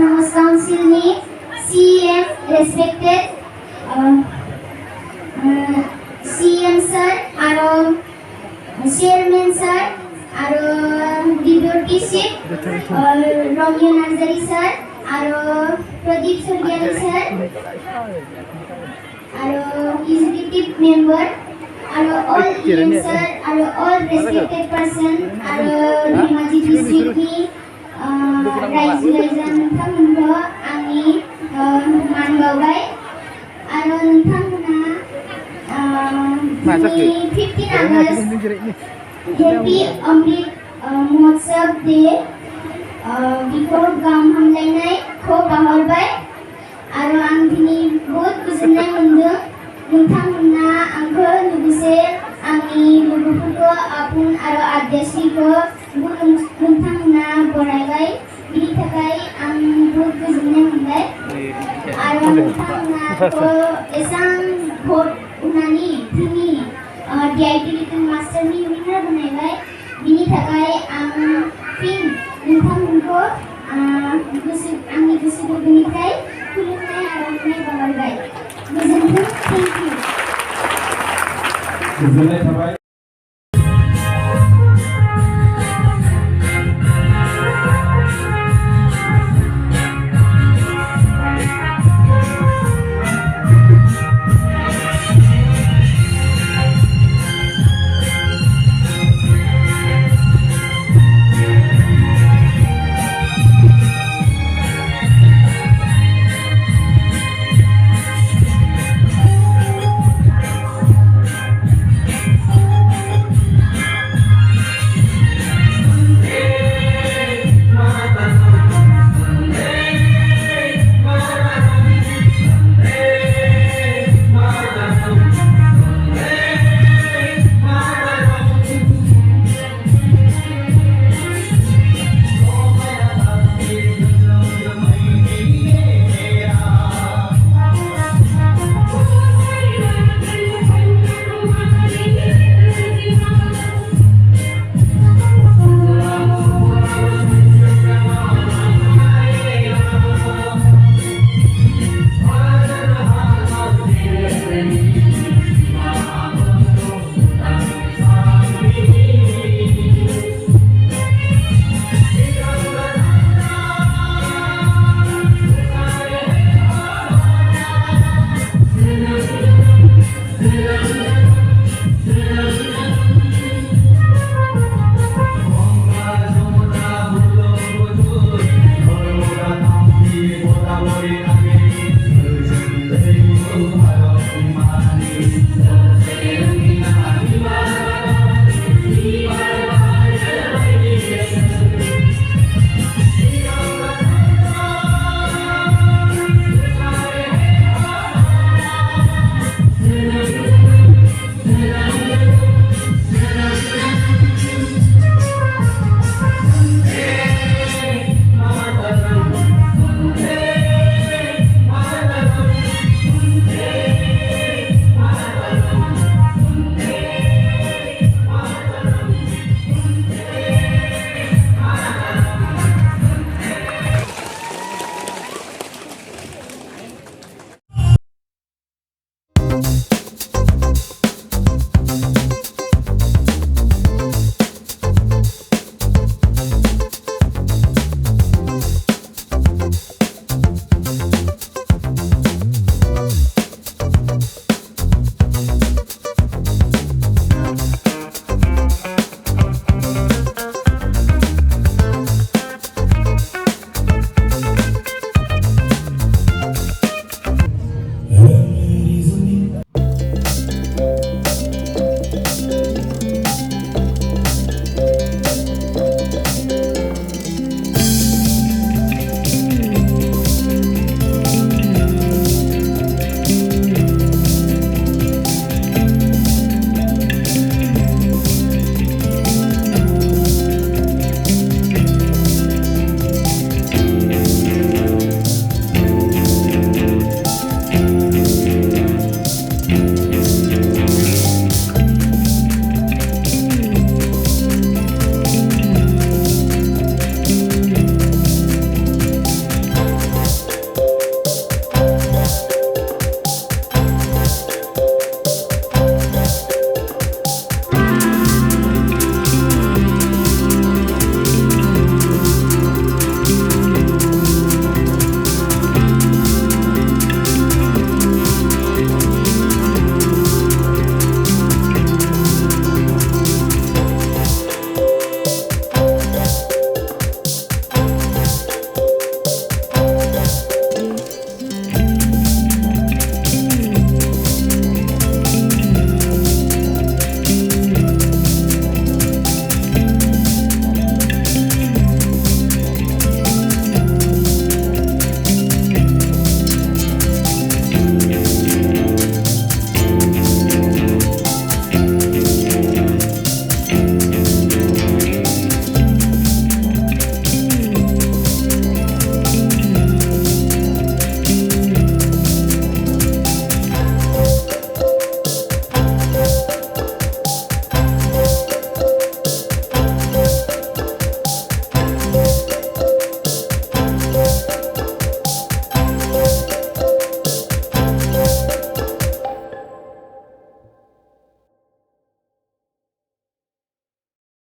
House Council ni CM respected CM sir aro chairman sir aro deputy chief Romeo Nazari sir aro Pradeep Suryani sir aro executive member aro all EM sir aro all respected person aro Dhimaji district ni रायजो राजा नोंथांमोनखौ आंनि मान बावबाय आरो नोंथांमोना दिनै 15 August happy Amrit Mahotsav day बिखौ गाहाम हामलायनायखौ बावहरबाय आरो आं दिनै बहुद गोजोननाय मोनदों नोंथांमोना आंखौ लोगोसे आंनि लोगोफोरखौ आबुं आरो आद्याश्रीखौ नोंथांमोना बरायबाय बिनि थाखाय आं बहुत गोजोननाय मोनबाय आरो नोंथांमोनाखौ एसां भट होनानै दिनै DIT लिटिल मास्टारनि विनार बनायबाय बिनि थाखाय आं फिन नोंथांमोनखौ आंनि गोसो गोरबोनिफ्राय खुलुमनाय आरो अननाय बावहरबाय गोजोन्थों थेंक इउ गोजोननाय थाबाय